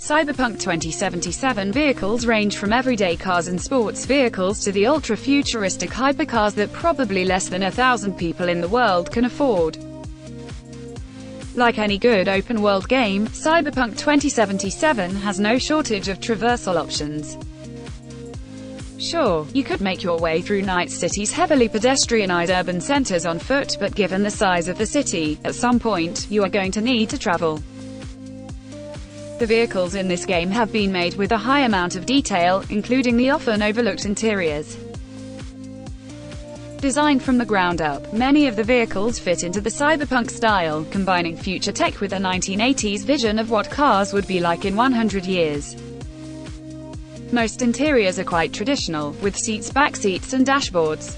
Cyberpunk 2077 vehicles range from everyday cars and sports vehicles to the ultra-futuristic hypercars that probably less than 1,000 people in the world can afford. Like any good open-world game, Cyberpunk 2077 has no shortage of traversal options. Sure, you could make your way through Night City's heavily pedestrianized urban centers on foot, but given the size of the city, at some point, you are going to need to travel. The vehicles in this game have been made with a high amount of detail, including the often overlooked interiors. Designed from the ground up, many of the vehicles fit into the cyberpunk style, combining future tech with a 1980s vision of what cars would be like in 100 years. Most interiors are quite traditional, with seats, back seats, and dashboards.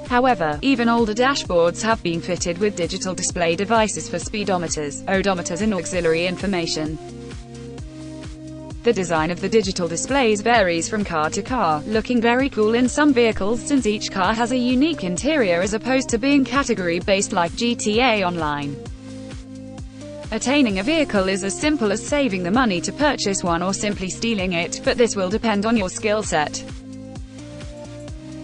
However, even older dashboards have been fitted with digital display devices for speedometers, odometers and auxiliary information. The design of the digital displays varies from car to car, looking very cool in some vehicles since each car has a unique interior as opposed to being category-based like GTA Online. Attaining a vehicle is as simple as saving the money to purchase one or simply stealing it, but this will depend on your skill set.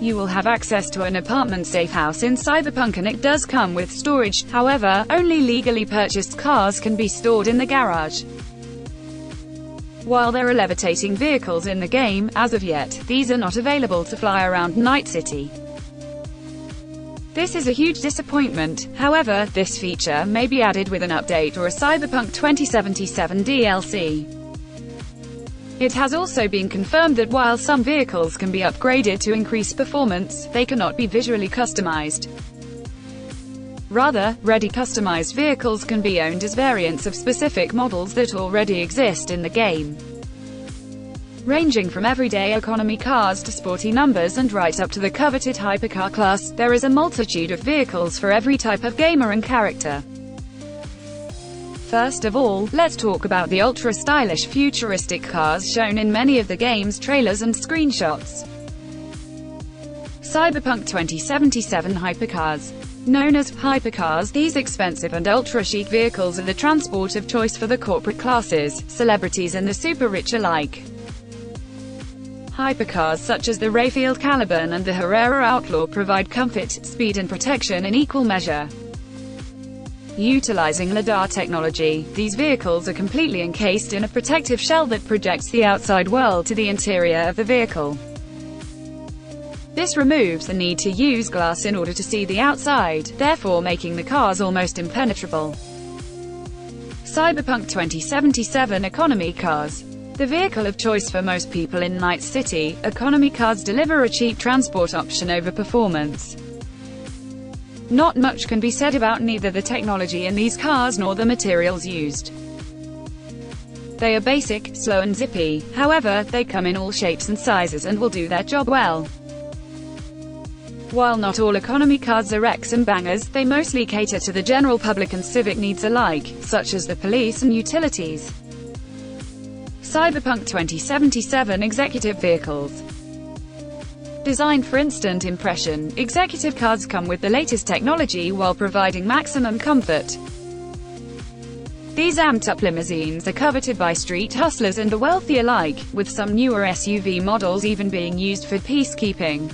You will have access to an apartment safe house in Cyberpunk and it does come with storage, however, only legally purchased cars can be stored in the garage. While there are levitating vehicles in the game, as of yet, these are not available to fly around Night City. This is a huge disappointment, however, this feature may be added with an update or a Cyberpunk 2077 DLC. It has also been confirmed that while some vehicles can be upgraded to increase performance, they cannot be visually customized. Rather, ready customized vehicles can be owned as variants of specific models that already exist in the game. Ranging from everyday economy cars to sporty numbers and right up to the coveted hypercar class, there is a multitude of vehicles for every type of gamer and character. First of all, let's talk about the ultra-stylish futuristic cars shown in many of the game's trailers and screenshots. Cyberpunk 2077 Hypercars. Known as Hypercars, these expensive and ultra-chic vehicles are the transport of choice for the corporate classes, celebrities and the super-rich alike. Hypercars such as the Rayfield Caliban and the Herrera Outlaw provide comfort, speed and protection in equal measure. Utilizing LiDAR technology, these vehicles are completely encased in a protective shell that projects the outside world to the interior of the vehicle. This removes the need to use glass in order to see the outside, therefore making the cars almost impenetrable. Cyberpunk 2077 Economy Cars. The vehicle of choice for most people in Night City, economy cars deliver a cheap transport option over performance. Not much can be said about neither the technology in these cars nor the materials used. They are basic, slow and zippy, however, they come in all shapes and sizes and will do their job well. While not all economy cars are wrecks and bangers, they mostly cater to the general public and civic needs alike, such as the police and utilities. Cyberpunk 2077 Executive Vehicles. Designed for instant impression, executive cars come with the latest technology while providing maximum comfort. These amped-up limousines are coveted by street hustlers and the wealthy alike, with some newer SUV models even being used for peacekeeping.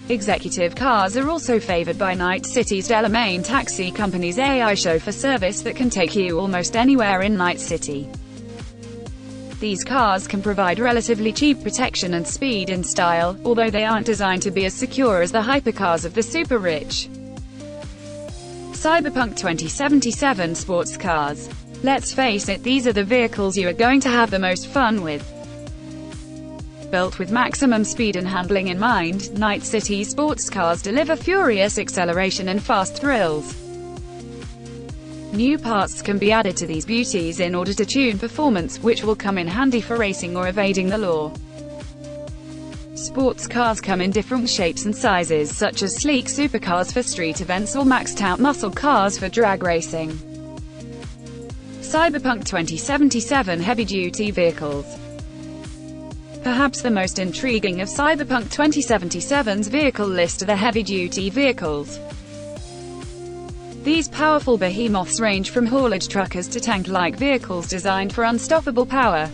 Executive cars are also favored by Night City's Delamain Taxi Company's AI chauffeur service that can take you almost anywhere in Night City. These cars can provide relatively cheap protection and speed in style, although they aren't designed to be as secure as the hypercars of the super-rich. Cyberpunk 2077 Sports Cars. Let's face it, these are the vehicles you are going to have the most fun with. Built with maximum speed and handling in mind, Night City sports cars deliver furious acceleration and fast thrills. New parts can be added to these beauties in order to tune performance, which will come in handy for racing or evading the law. Sports cars come in different shapes and sizes, such as sleek supercars for street events or maxed-out muscle cars for drag racing. Cyberpunk 2077 Heavy-duty vehicles. Perhaps the most intriguing of Cyberpunk 2077's vehicle list are the heavy-duty vehicles. These powerful behemoths range from haulage truckers to tank-like vehicles designed for unstoppable power.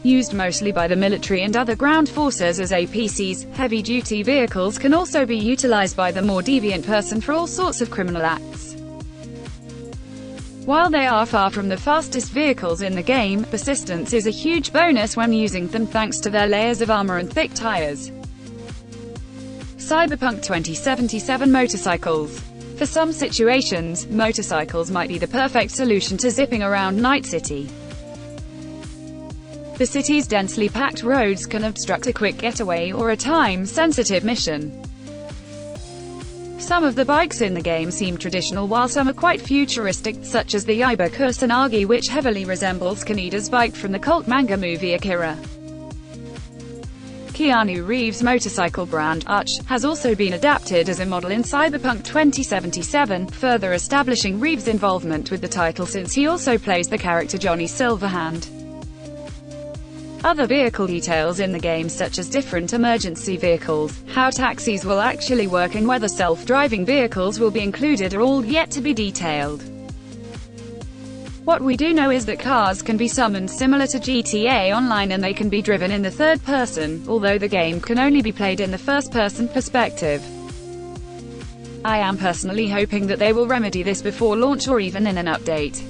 Used mostly by the military and other ground forces as APCs, heavy-duty vehicles can also be utilized by the more deviant person for all sorts of criminal acts. While they are far from the fastest vehicles in the game, persistence is a huge bonus when using them thanks to their layers of armor and thick tires. Cyberpunk 2077 motorcycles. For some situations, motorcycles might be the perfect solution to zipping around Night City. The city's densely packed roads can obstruct a quick getaway or a time-sensitive mission. Some of the bikes in the game seem traditional while some are quite futuristic, such as the Hypercar, which heavily resembles Kaneda's bike from the cult manga movie Akira. Keanu Reeves' motorcycle brand, Utch, has also been adapted as a model in Cyberpunk 2077, further establishing Reeves' involvement with the title since he also plays the character Johnny Silverhand. Other vehicle details in the game, such as different emergency vehicles, how taxis will actually work and whether self-driving vehicles will be included, are all yet to be detailed. What we do know is that cars can be summoned similar to GTA Online and they can be driven in the third person, although the game can only be played in the first-person perspective. I am personally hoping that they will remedy this before launch or even in an update.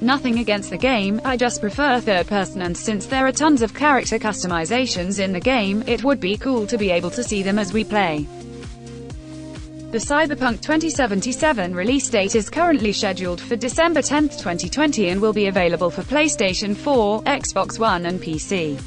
Nothing against the game, I just prefer third person, and since there are tons of character customizations in the game, it would be cool to be able to see them as we play. The Cyberpunk 2077 release date is currently scheduled for December 10, 2020 and will be available for PlayStation 4, Xbox One and PC.